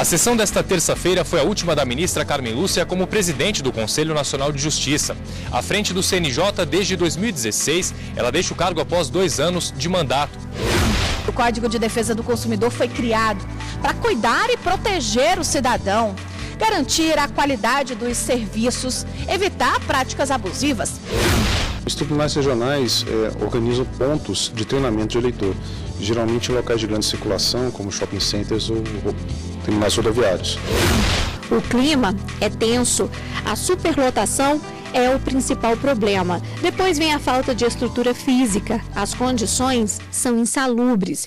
A sessão desta terça-feira foi a última da ministra Carmen Lúcia como presidente do Conselho Nacional de Justiça. À frente do CNJ desde 2016, ela deixa o cargo após 2 anos de mandato. O Código de Defesa do Consumidor foi criado para cuidar e proteger o cidadão, garantir a qualidade dos serviços, evitar práticas abusivas. Os tribunais regionais organizam pontos de treinamento de eleitor, geralmente em locais de grande circulação, como shopping centers ou terminais rodoviários. O clima é tenso, a superlotação é o principal problema. Depois vem a falta de estrutura física, as condições são insalubres.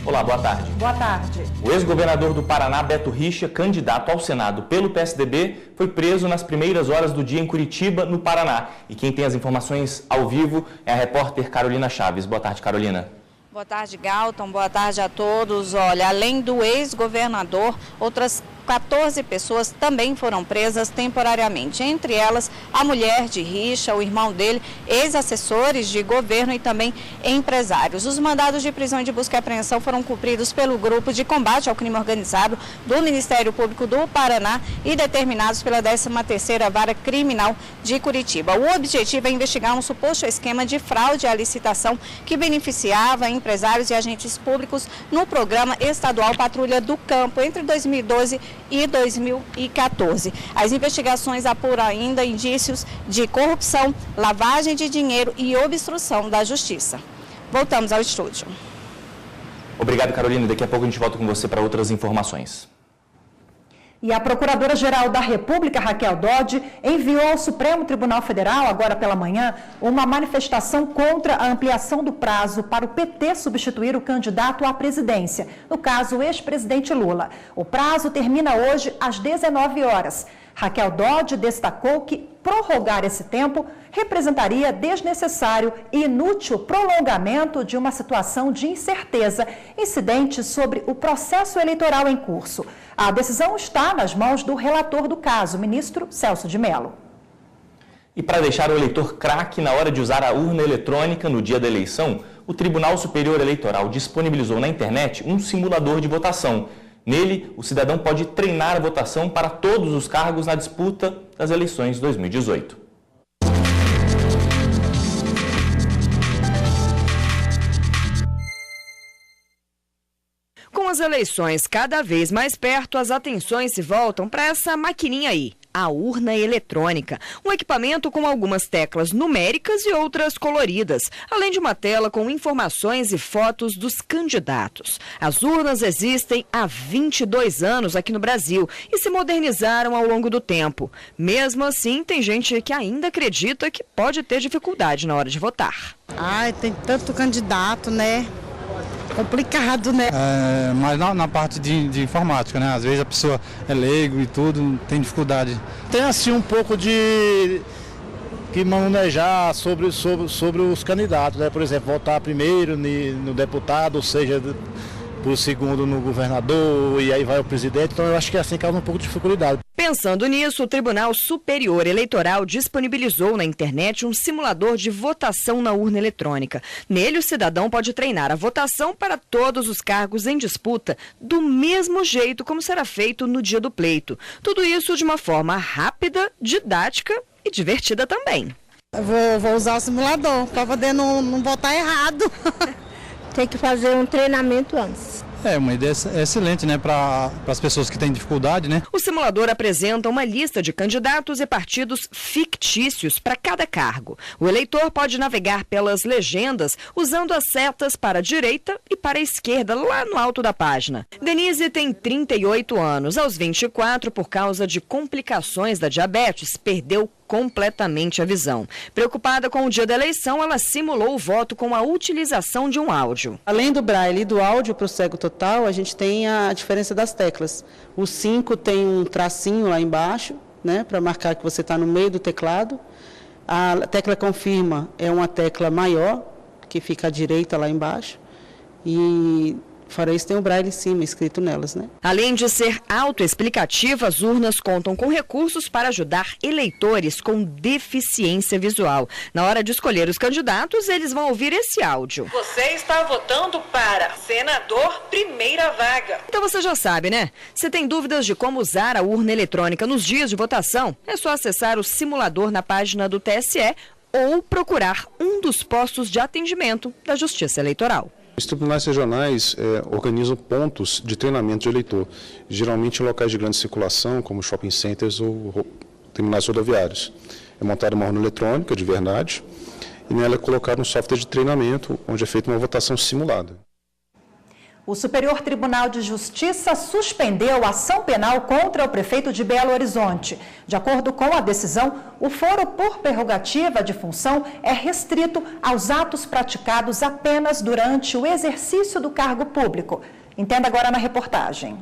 Olá, boa tarde. Boa tarde. O ex-governador do Paraná, Beto Richa, candidato ao Senado pelo PSDB, foi preso nas primeiras horas do dia em Curitiba, no Paraná. E quem tem as informações ao vivo é a repórter Carolina Chaves. Boa tarde, Carolina. Boa tarde, Galton. Boa tarde a todos. Olha, além do ex-governador, outras 14 pessoas também foram presas temporariamente, entre elas a mulher de Richa, o irmão dele, ex-assessores de governo e também empresários. Os mandados de prisão e de busca e apreensão foram cumpridos pelo Grupo de Combate ao Crime Organizado do Ministério Público do Paraná e determinados pela 13ª Vara Criminal de Curitiba. O objetivo é investigar um suposto esquema de fraude à licitação que beneficiava empresários e agentes públicos no programa estadual Patrulha do Campo entre 2012 e 2014. As investigações apuram ainda indícios de corrupção, lavagem de dinheiro e obstrução da justiça. Voltamos ao estúdio. Obrigado, Carolina. Daqui a pouco a gente volta com você para outras informações. E a Procuradora-Geral da República, Raquel Dodge, enviou ao Supremo Tribunal Federal, agora pela manhã, uma manifestação contra a ampliação do prazo para o PT substituir o candidato à presidência, no caso, o ex-presidente Lula. O prazo termina hoje às 19 horas. Raquel Dodge destacou que prorrogar esse tempo representaria desnecessário e inútil prolongamento de uma situação de incerteza incidente sobre o processo eleitoral em curso. A decisão está nas mãos do relator do caso, ministro Celso de Mello. E para deixar o eleitor craque na hora de usar a urna eletrônica no dia da eleição, o Tribunal Superior Eleitoral disponibilizou na internet um simulador de votação. Nele, o cidadão pode treinar a votação para todos os cargos na disputa das eleições 2018. Com as eleições cada vez mais perto, as atenções se voltam para essa maquininha aí, a urna eletrônica. Um equipamento com algumas teclas numéricas e outras coloridas, além de uma tela com informações e fotos dos candidatos. As urnas existem há 22 anos aqui no Brasil e se modernizaram ao longo do tempo. Mesmo assim, tem gente que ainda acredita que pode ter dificuldade na hora de votar. Ai, tem tanto candidato, né? Complicado, né? Mas na parte de informática, né? Às vezes a pessoa é leigo e tudo, tem dificuldade. Tem assim um pouco de que manejar sobre os candidatos, né? Por exemplo, votar primeiro no deputado, ou seja, por segundo no governador e aí vai o presidente. Então eu acho que assim causa um pouco de dificuldade. Pensando nisso, o Tribunal Superior Eleitoral disponibilizou na internet um simulador de votação na urna eletrônica. Nele, o cidadão pode treinar a votação para todos os cargos em disputa, do mesmo jeito como será feito no dia do pleito. Tudo isso de uma forma rápida, didática e divertida também. Eu vou usar o simulador para poder não votar errado. Tem que fazer um treinamento antes. É uma ideia excelente, né, para as pessoas que têm dificuldade, né? O simulador apresenta uma lista de candidatos e partidos fictícios para cada cargo. O eleitor pode navegar pelas legendas usando as setas para a direita e para a esquerda, lá no alto da página. Denise tem 38 anos. Aos 24, por causa de complicações da diabetes, perdeu completamente a visão. Preocupada com o dia da eleição, ela simulou o voto com a utilização de um áudio. Além do braille e do áudio para o cego total, a gente tem a diferença das teclas. O 5 tem um tracinho lá embaixo, né, para marcar que você está no meio do teclado. A tecla confirma é uma tecla maior, que fica à direita lá embaixo. E Fora isso, tem o braille em cima, escrito nelas, né? Além de ser autoexplicativa, as urnas contam com recursos para ajudar eleitores com deficiência visual. Na hora de escolher os candidatos, eles vão ouvir esse áudio. Você está votando para senador, primeira vaga. Então você já sabe, né? Se tem dúvidas de como usar a urna eletrônica nos dias de votação, é só acessar o simulador na página do TSE ou procurar um dos postos de atendimento da Justiça Eleitoral. Os tribunais regionais organizam pontos de treinamento de eleitor, geralmente em locais de grande circulação, como shopping centers ou terminais rodoviários. É montada uma urna eletrônica de verdade e nela é colocado um software de treinamento, onde é feita uma votação simulada. O Superior Tribunal de Justiça suspendeu a ação penal contra o prefeito de Belo Horizonte. De acordo com a decisão, o foro por prerrogativa de função é restrito aos atos praticados apenas durante o exercício do cargo público. Entenda agora na reportagem.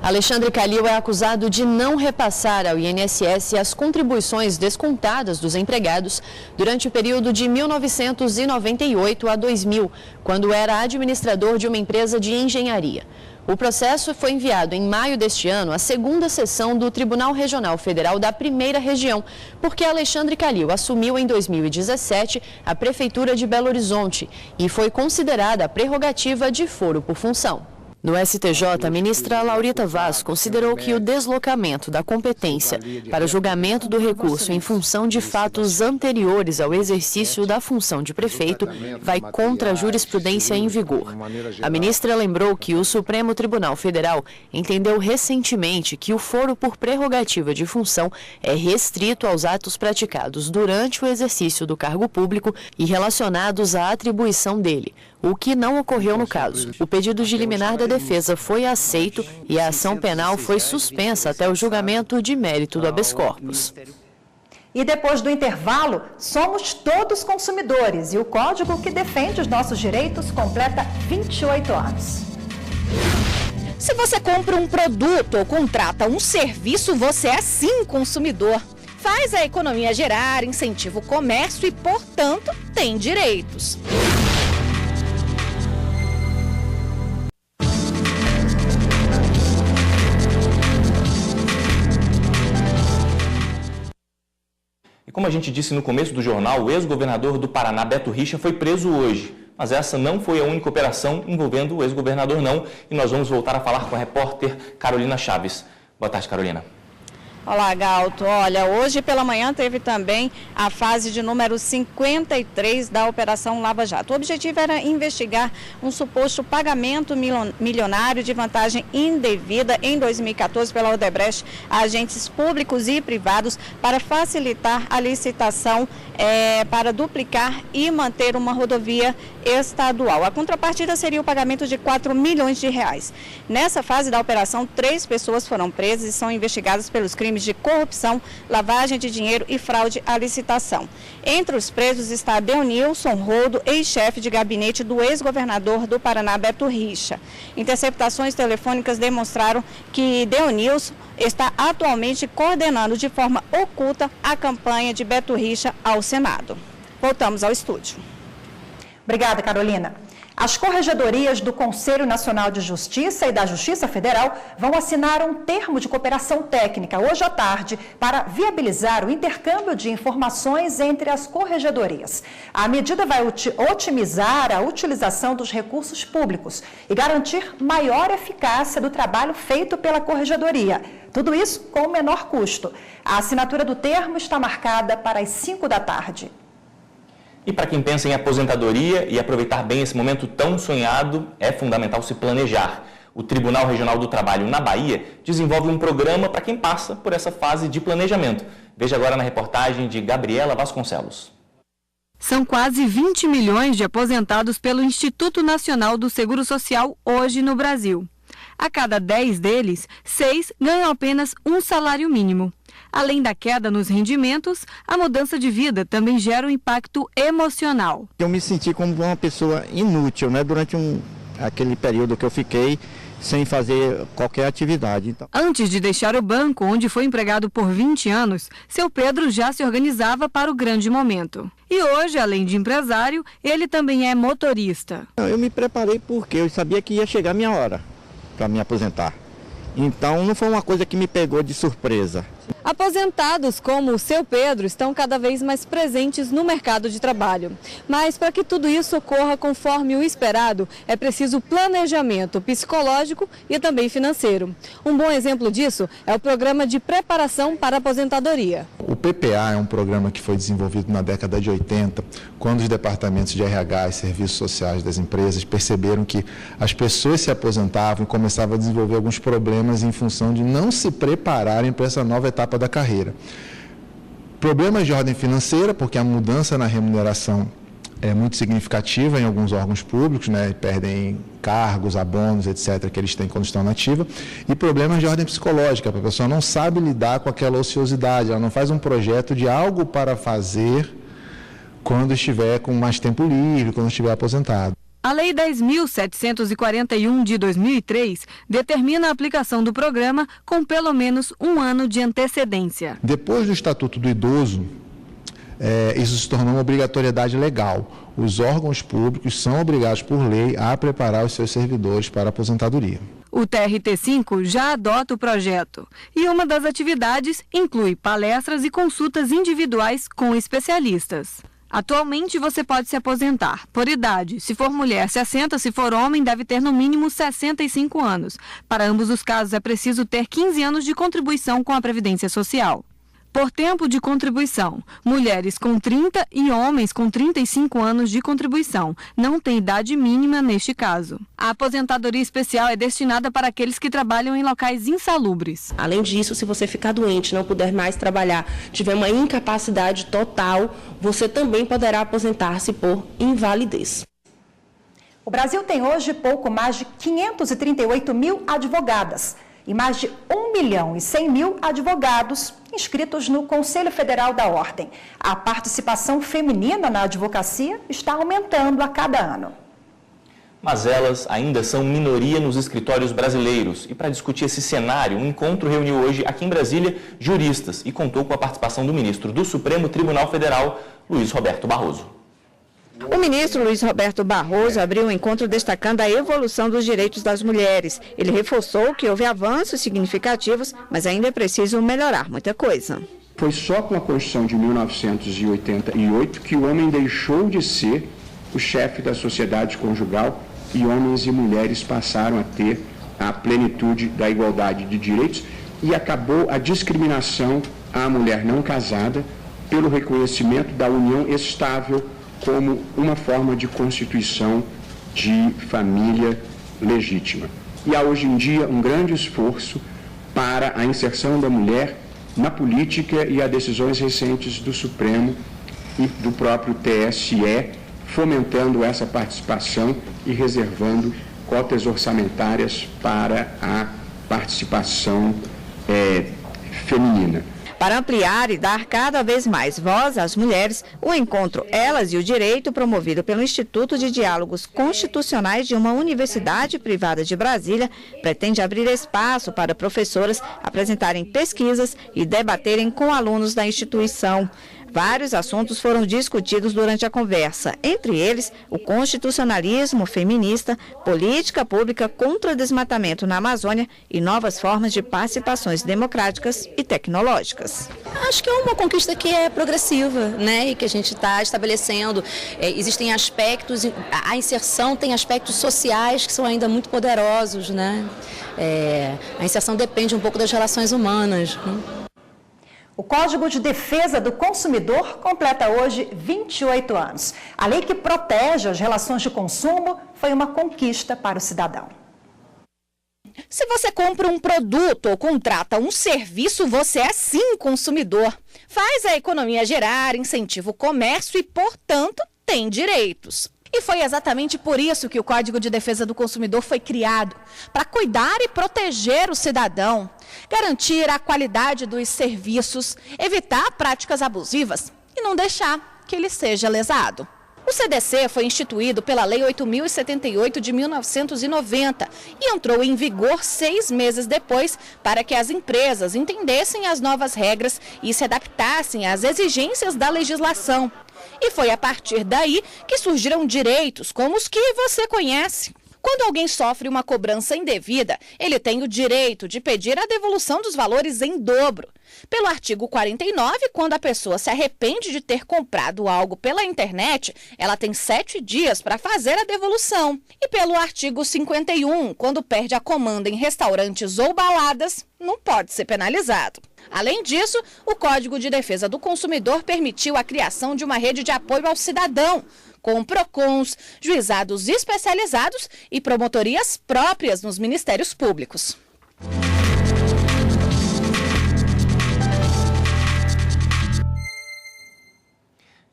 Alexandre Calil é acusado de não repassar ao INSS as contribuições descontadas dos empregados durante o período de 1998 a 2000, quando era administrador de uma empresa de engenharia. O processo foi enviado em maio deste ano à segunda sessão do Tribunal Regional Federal da Primeira Região, porque Alexandre Calil assumiu em 2017 a Prefeitura de Belo Horizonte e foi considerada a prerrogativa de foro por função. No STJ, a ministra Laurita Vaz considerou que o deslocamento da competência para o julgamento do recurso em função de fatos anteriores ao exercício da função de prefeito vai contra a jurisprudência em vigor. A ministra lembrou que o Supremo Tribunal Federal entendeu recentemente que o foro por prerrogativa de função é restrito aos atos praticados durante o exercício do cargo público e relacionados à atribuição dele, o que não ocorreu no caso. O pedido de liminar da defesa foi aceito e a ação penal foi suspensa até o julgamento de mérito do habeas corpus. E depois do intervalo, somos todos consumidores e o código que defende os nossos direitos completa 28 anos. Se você compra um produto ou contrata um serviço, você é sim consumidor. Faz a economia gerar, incentiva o comércio e, portanto, tem direitos. E como a gente disse no começo do jornal, o ex-governador do Paraná, Beto Richa, foi preso hoje. Mas essa não foi a única operação envolvendo o ex-governador, não. E nós vamos voltar a falar com a repórter Carolina Chaves. Boa tarde, Carolina. Olá, Galto. Olha, hoje pela manhã teve também a fase de número 53 da Operação Lava Jato. O objetivo era investigar um suposto pagamento milionário de vantagem indevida em 2014 pela Odebrecht a agentes públicos e privados para facilitar a licitação para duplicar e manter uma rodovia estadual. A contrapartida seria o pagamento de 4 milhões de reais. Nessa fase da operação, 3 pessoas foram presas e são investigadas pelos crimes de corrupção, lavagem de dinheiro e fraude à licitação. Entre os presos está Deonilson Rodo, ex-chefe de gabinete do ex-governador do Paraná, Beto Richa. Interceptações telefônicas demonstraram que Deonilson está atualmente coordenando de forma oculta a campanha de Beto Richa ao Senado. Voltamos ao estúdio. Obrigada, Carolina. As corregedorias do Conselho Nacional de Justiça e da Justiça Federal vão assinar um termo de cooperação técnica hoje à tarde para viabilizar o intercâmbio de informações entre as corregedorias. A medida vai otimizar a utilização dos recursos públicos e garantir maior eficácia do trabalho feito pela corregedoria. Tudo isso com menor custo. A assinatura do termo está marcada para as 5 da tarde. E para quem pensa em aposentadoria e aproveitar bem esse momento tão sonhado, é fundamental se planejar. O Tribunal Regional do Trabalho, na Bahia, desenvolve um programa para quem passa por essa fase de planejamento. Veja agora na reportagem de Gabriela Vasconcelos. São quase 20 milhões de aposentados pelo Instituto Nacional do Seguro Social hoje no Brasil. A cada 10 deles, 6 ganham apenas um salário mínimo. Além da queda nos rendimentos, a mudança de vida também gera um impacto emocional. Eu me senti como uma pessoa inútil, né? Durante aquele período que eu fiquei, sem fazer qualquer atividade. Então. Antes de deixar o banco, onde foi empregado por 20 anos, seu Pedro já se organizava para o grande momento. E hoje, além de empresário, ele também é motorista. Eu me preparei porque eu sabia que ia chegar a minha hora para me aposentar. Então não foi uma coisa que me pegou de surpresa. Aposentados como o seu Pedro estão cada vez mais presentes no mercado de trabalho. Mas para que tudo isso ocorra conforme o esperado, é preciso planejamento psicológico e também financeiro. Um bom exemplo disso é o programa de preparação para a aposentadoria. O PPA é um programa que foi desenvolvido na década de 80, quando os departamentos de RH e serviços sociais das empresas perceberam que as pessoas se aposentavam e começavam a desenvolver alguns problemas em função de não se prepararem para essa nova etapa da carreira. Problemas de ordem financeira, porque a mudança na remuneração é muito significativa em alguns órgãos públicos, né? Perdem cargos, abonos, etc., que eles têm quando estão na ativa, e problemas de ordem psicológica, a pessoa não sabe lidar com aquela ociosidade, ela não faz um projeto de algo para fazer quando estiver com mais tempo livre, quando estiver aposentado. A Lei 10.741 de 2003 determina a aplicação do programa com pelo menos um ano de antecedência. Depois do Estatuto do Idoso, isso se tornou uma obrigatoriedade legal. Os órgãos públicos são obrigados por lei a preparar os seus servidores para a aposentadoria. O TRT5 já adota o projeto e uma das atividades inclui palestras e consultas individuais com especialistas. Atualmente você pode se aposentar por idade. Se for mulher, 60, se for homem, deve ter no mínimo 65 anos. Para ambos os casos é preciso ter 15 anos de contribuição com a Previdência Social. Por tempo de contribuição, mulheres com 30 e homens com 35 anos de contribuição. Não tem idade mínima neste caso. A aposentadoria especial é destinada para aqueles que trabalham em locais insalubres. Além disso, se você ficar doente, não puder mais trabalhar, tiver uma incapacidade total, você também poderá aposentar-se por invalidez. O Brasil tem hoje pouco mais de 538 mil advogadas e mais de 1.100.000 advogados inscritos no Conselho Federal da Ordem. A participação feminina na advocacia está aumentando a cada ano. Mas elas ainda são minoria nos escritórios brasileiros. E para discutir esse cenário, um encontro reuniu hoje aqui em Brasília juristas e contou com a participação do ministro do Supremo Tribunal Federal, Luiz Roberto Barroso. O ministro Luiz Roberto Barroso abriu o encontro destacando a evolução dos direitos das mulheres. Ele reforçou que houve avanços significativos, mas ainda é preciso melhorar muita coisa. Foi só com a Constituição de 1988 que o homem deixou de ser o chefe da sociedade conjugal e homens e mulheres passaram a ter a plenitude da igualdade de direitos e acabou a discriminação à mulher não casada pelo reconhecimento da união estável como uma forma de constituição de família legítima. E há hoje em dia um grande esforço para a inserção da mulher na política e há decisões recentes do Supremo e do próprio TSE fomentando essa participação e reservando cotas orçamentárias para a participação feminina. Para ampliar e dar cada vez mais voz às mulheres, o encontro Elas e o Direito, promovido pelo Instituto de Diálogos Constitucionais de uma universidade privada de Brasília, pretende abrir espaço para professoras apresentarem pesquisas e debaterem com alunos da instituição. Vários assuntos foram discutidos durante a conversa, entre eles o constitucionalismo feminista, política pública contra o desmatamento na Amazônia e novas formas de participações democráticas e tecnológicas. Acho que é uma conquista que é progressiva, né, e que a gente está estabelecendo. Existem aspectos, a inserção tem aspectos sociais que são ainda muito poderosos, né? A inserção depende um pouco das relações humanas, né? O Código de Defesa do Consumidor completa hoje 28 anos. A lei que protege as relações de consumo foi uma conquista para o cidadão. Se você compra um produto ou contrata um serviço, você é sim consumidor. Faz a economia gerar, incentiva o comércio e, portanto, tem direitos. E foi exatamente por isso que o Código de Defesa do Consumidor foi criado, para cuidar e proteger o cidadão, garantir a qualidade dos serviços, evitar práticas abusivas e não deixar que ele seja lesado. O CDC foi instituído pela Lei 8.078 de 1990 e entrou em vigor 6 meses depois para que as empresas entendessem as novas regras e se adaptassem às exigências da legislação. E foi a partir daí que surgiram direitos como os que você conhece. Quando alguém sofre uma cobrança indevida, ele tem o direito de pedir a devolução dos valores em dobro. Pelo artigo 49, quando a pessoa se arrepende de ter comprado algo pela internet, ela tem 7 dias para fazer a devolução. E pelo artigo 51, quando perde a comanda em restaurantes ou baladas, não pode ser penalizado. Além disso, o Código de Defesa do Consumidor permitiu a criação de uma rede de apoio ao cidadão, com PROCONs, juizados especializados e promotorias próprias nos ministérios públicos.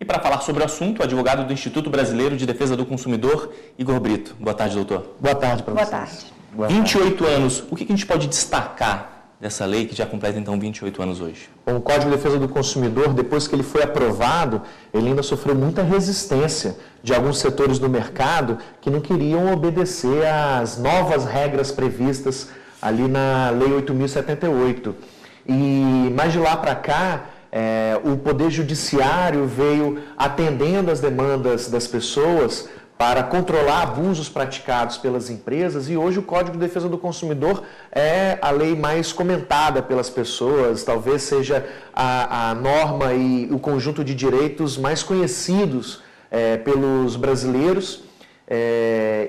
E para falar sobre o assunto, o advogado do Instituto Brasileiro de Defesa do Consumidor, Igor Brito. Boa tarde, doutor. Boa tarde para vocês. Boa tarde. Boa 28 anos, o que a gente pode destacar dessa lei que já completa então 28 anos hoje? Bom, o Código de Defesa do Consumidor, depois que ele foi aprovado, ele ainda sofreu muita resistência de alguns setores do mercado que não queriam obedecer às novas regras previstas ali na Lei 8.078. Mas de lá para cá, o Poder Judiciário veio atendendo às demandas das pessoas para controlar abusos praticados pelas empresas, e hoje o Código de Defesa do Consumidor é a lei mais comentada pelas pessoas, talvez seja a norma e o conjunto de direitos mais conhecidos pelos brasileiros.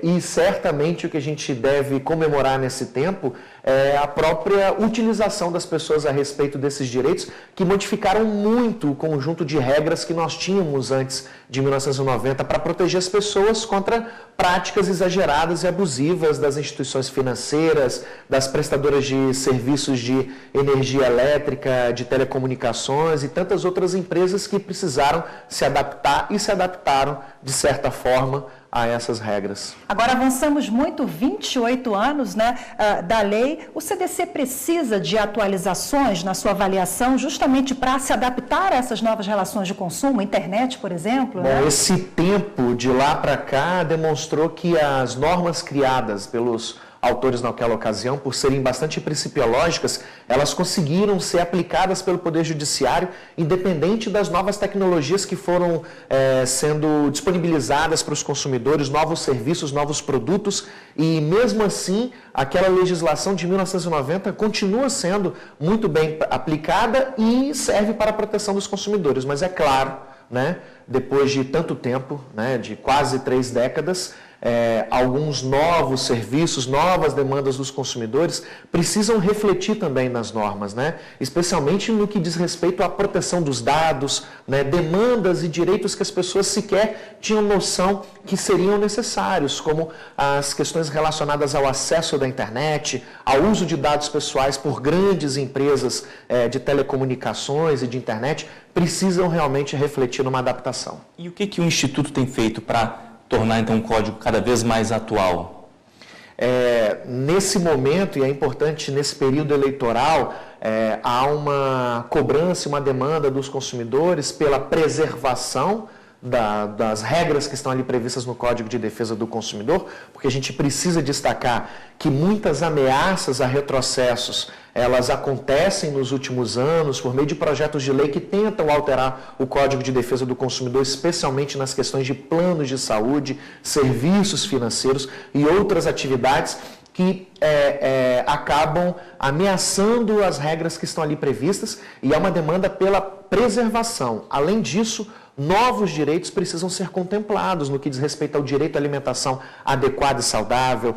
E certamente o que a gente deve comemorar nesse tempo é a própria utilização das pessoas a respeito desses direitos, que modificaram muito o conjunto de regras que nós tínhamos antes de 1990 para proteger as pessoas contra práticas exageradas e abusivas das instituições financeiras, das prestadoras de serviços de energia elétrica, de telecomunicações e tantas outras empresas que precisaram se adaptar e se adaptaram de certa forma a essas regras. Agora avançamos muito, 28 anos da lei. O CDC precisa de atualizações na sua avaliação justamente para se adaptar a essas novas relações de consumo, internet, por exemplo? Bom, esse tempo de lá para cá demonstrou que as normas criadas pelos autores naquela ocasião, por serem bastante principiológicas, elas conseguiram ser aplicadas pelo Poder Judiciário, independente das novas tecnologias que foram sendo disponibilizadas para os consumidores, novos serviços, novos produtos, e mesmo assim, aquela legislação de 1990 continua sendo muito bem aplicada e serve para a proteção dos consumidores. Mas é claro, depois de tanto tempo, de quase 3 décadas, alguns novos serviços, novas demandas dos consumidores precisam refletir também nas normas, especialmente no que diz respeito à proteção dos dados, demandas e direitos que as pessoas sequer tinham noção que seriam necessários, como as questões relacionadas ao acesso da internet, ao uso de dados pessoais por grandes empresas de telecomunicações e de internet, precisam realmente refletir numa adaptação. E o que o Instituto tem feito para tornar então o código cada vez mais atual? Nesse momento, e é importante nesse período eleitoral, há uma cobrança, uma demanda dos consumidores pela preservação das regras que estão ali previstas no Código de Defesa do Consumidor, porque a gente precisa destacar que muitas ameaças a retrocessos, elas acontecem nos últimos anos por meio de projetos de lei que tentam alterar o Código de Defesa do Consumidor, especialmente nas questões de planos de saúde, serviços financeiros e outras atividades que acabam ameaçando as regras que estão ali previstas, e há uma demanda pela preservação. Além disso, novos direitos precisam ser contemplados no que diz respeito ao direito à alimentação adequada e saudável,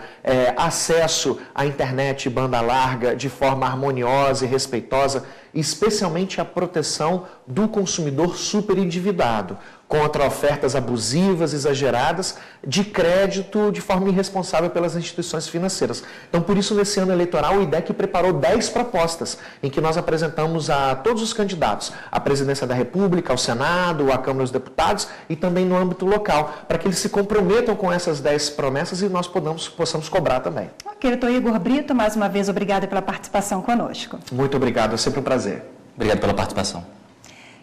acesso à internet banda larga de forma harmoniosa e respeitosa, especialmente a proteção do consumidor superendividado contra ofertas abusivas, exageradas, de crédito de forma irresponsável pelas instituições financeiras. Então, por isso, nesse ano eleitoral, o IDEC preparou 10 propostas em que nós apresentamos a todos os candidatos, à Presidência da República, ao Senado, à Câmara dos Deputados e também no âmbito local, para que eles se comprometam com essas 10 promessas e nós possamos cobrar também. Ok, doutor Igor Brito, mais uma vez, obrigada pela participação conosco. Muito obrigado, é sempre um prazer. Obrigado pela participação.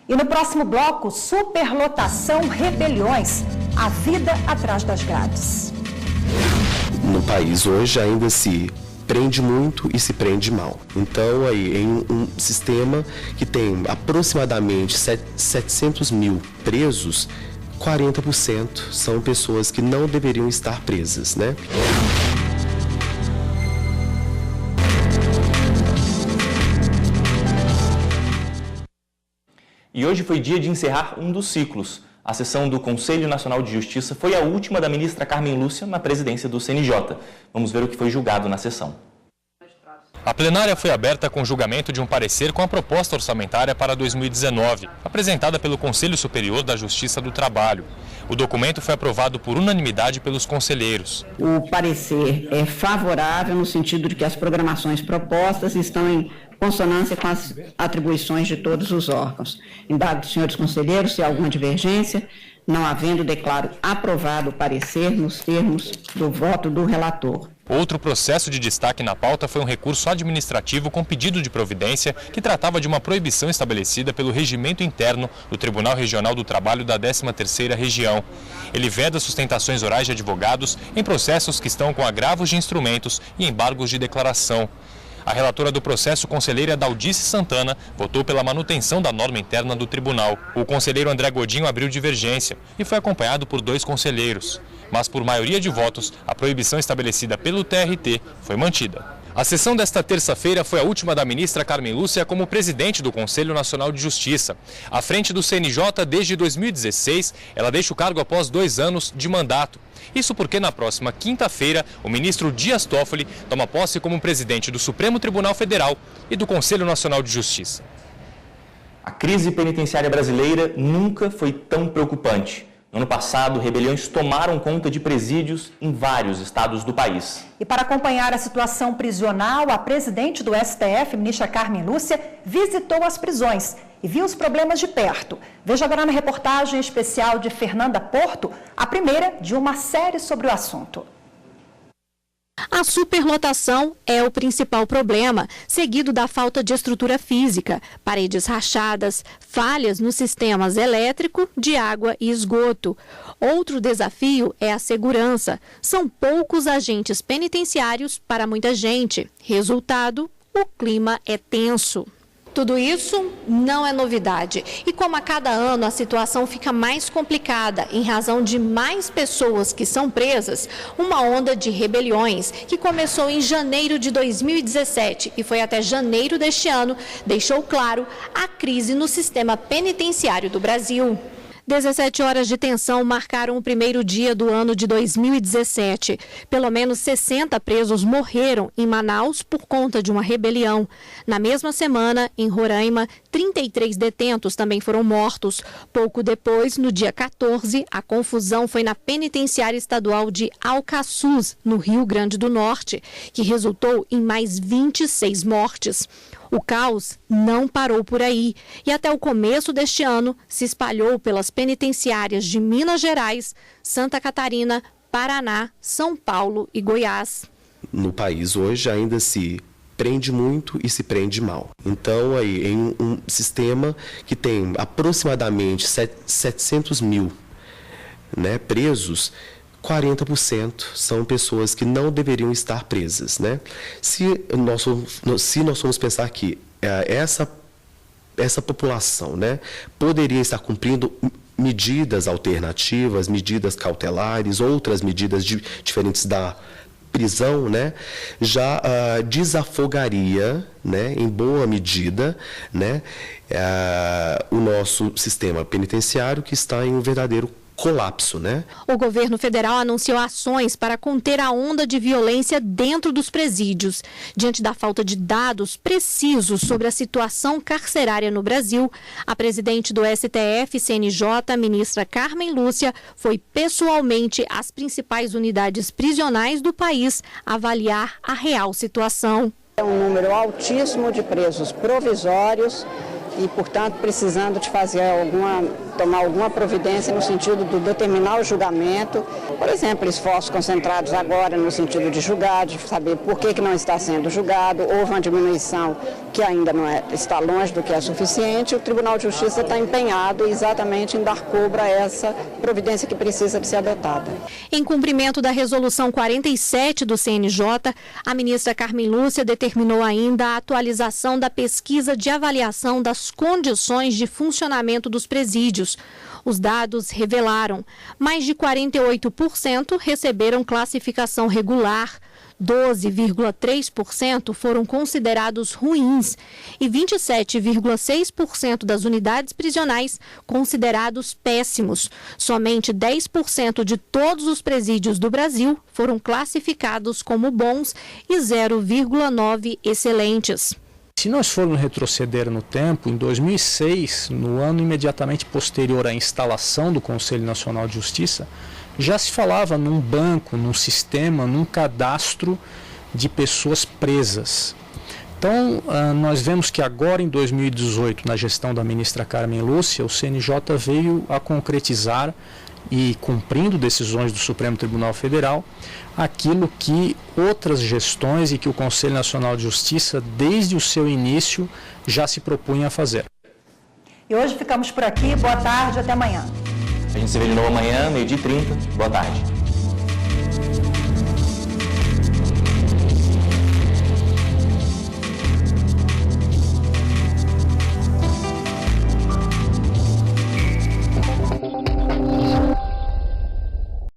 E no próximo bloco, superlotação, rebeliões, a vida atrás das grades. No país hoje ainda se prende muito e se prende mal. Então, aí, em um sistema que tem aproximadamente 700 mil presos, 40% são pessoas que não deveriam estar presas, né? E hoje foi dia de encerrar um dos ciclos. A sessão do Conselho Nacional de Justiça foi a última da ministra Carmen Lúcia na presidência do CNJ. Vamos ver o que foi julgado na sessão. A plenária foi aberta com julgamento de um parecer com a proposta orçamentária para 2019, apresentada pelo Conselho Superior da Justiça do Trabalho. O documento foi aprovado por unanimidade pelos conselheiros. O parecer é favorável no sentido de que as programações propostas estão em consonância com as atribuições de todos os órgãos. Indago dos senhores conselheiros se há alguma divergência. Não havendo, declaro aprovado o parecer nos termos do voto do relator. Outro processo de destaque na pauta foi um recurso administrativo com pedido de providência que tratava de uma proibição estabelecida pelo regimento interno do Tribunal Regional do Trabalho da 13ª Região. Ele veda sustentações orais de advogados em processos que estão com agravos de instrumentos e embargos de declaração. A relatora do processo, conselheira Daldice Santana, votou pela manutenção da norma interna do tribunal. O conselheiro André Godinho abriu divergência e foi acompanhado por 2 conselheiros. Mas, por maioria de votos, a proibição estabelecida pelo TRT foi mantida. A sessão desta terça-feira foi a última da ministra Carmen Lúcia como presidente do Conselho Nacional de Justiça. À frente do CNJ desde 2016, ela deixa o cargo após 2 anos de mandato. Isso porque na próxima quinta-feira, o ministro Dias Toffoli toma posse como presidente do Supremo Tribunal Federal e do Conselho Nacional de Justiça. A crise penitenciária brasileira nunca foi tão preocupante. No ano passado, rebeliões tomaram conta de presídios em vários estados do país. E para acompanhar a situação prisional, a presidente do STF, ministra Carmen Lúcia, visitou as prisões e viu os problemas de perto. Veja agora na reportagem especial de Fernanda Porto, a primeira de uma série sobre o assunto. A superlotação é o principal problema, seguido da falta de estrutura física, paredes rachadas, falhas nos sistemas elétrico, de água e esgoto. Outro desafio é a segurança. São poucos agentes penitenciários para muita gente. Resultado, o clima é tenso. Tudo isso não é novidade. E como a cada ano a situação fica mais complicada em razão de mais pessoas que são presas, uma onda de rebeliões que começou em janeiro de 2017 e foi até janeiro deste ano, deixou claro a crise no sistema penitenciário do Brasil. 17 horas de tensão marcaram o primeiro dia do ano de 2017. Pelo menos 60 presos morreram em Manaus por conta de uma rebelião. Na mesma semana, em Roraima, 33 detentos também foram mortos. Pouco depois, no dia 14, a confusão foi na penitenciária estadual de Alcaçuz, no Rio Grande do Norte, que resultou em mais 26 mortes. O caos não parou por aí e até o começo deste ano se espalhou pelas penitenciárias de Minas Gerais, Santa Catarina, Paraná, São Paulo e Goiás. No país hoje ainda se prende muito e se prende mal. Então, aí, em um sistema que tem aproximadamente 700 mil, né, presos, 40% são pessoas que não deveriam estar presas, né? Se nós formos pensar que essa população, né, poderia estar cumprindo medidas alternativas, medidas cautelares, outras medidas diferentes da prisão, né, já desafogaria, né, em boa medida, né, o nosso sistema penitenciário, que está em um verdadeiro colapso, né? O governo federal anunciou ações para conter a onda de violência dentro dos presídios. Diante da falta de dados precisos sobre a situação carcerária no Brasil, a presidente do STF-CNJ, ministra Carmen Lúcia, foi pessoalmente às principais unidades prisionais do país avaliar a real situação. É um número altíssimo de presos provisórios e, portanto, precisando de tomar alguma providência no sentido de determinar o julgamento. Por exemplo, esforços concentrados agora no sentido de julgar, de saber por que não está sendo julgado, houve uma diminuição que ainda está longe do que é suficiente. O Tribunal de Justiça está empenhado exatamente em dar cobro a essa providência que precisa de ser adotada. Em cumprimento da Resolução 47 do CNJ, a ministra Carmen Lúcia determinou ainda a atualização da pesquisa de avaliação das condições de funcionamento dos presídios. Os dados revelaram: mais de 48% receberam classificação regular, 12,3% foram considerados ruins e 27,6% das unidades prisionais considerados péssimos. Somente 10% de todos os presídios do Brasil foram classificados como bons e 0,9% excelentes. Se nós formos retroceder no tempo, em 2006, no ano imediatamente posterior à instalação do Conselho Nacional de Justiça, já se falava num banco, num sistema, num cadastro de pessoas presas. Então, nós vemos que agora, em 2018, na gestão da ministra Carmen Lúcia, o CNJ veio a concretizar e cumprindo decisões do Supremo Tribunal Federal, aquilo que outras gestões e que o Conselho Nacional de Justiça, desde o seu início, já se propunha a fazer. E hoje ficamos por aqui. Boa tarde, até amanhã. A gente se vê de novo amanhã, 12h30. Boa tarde.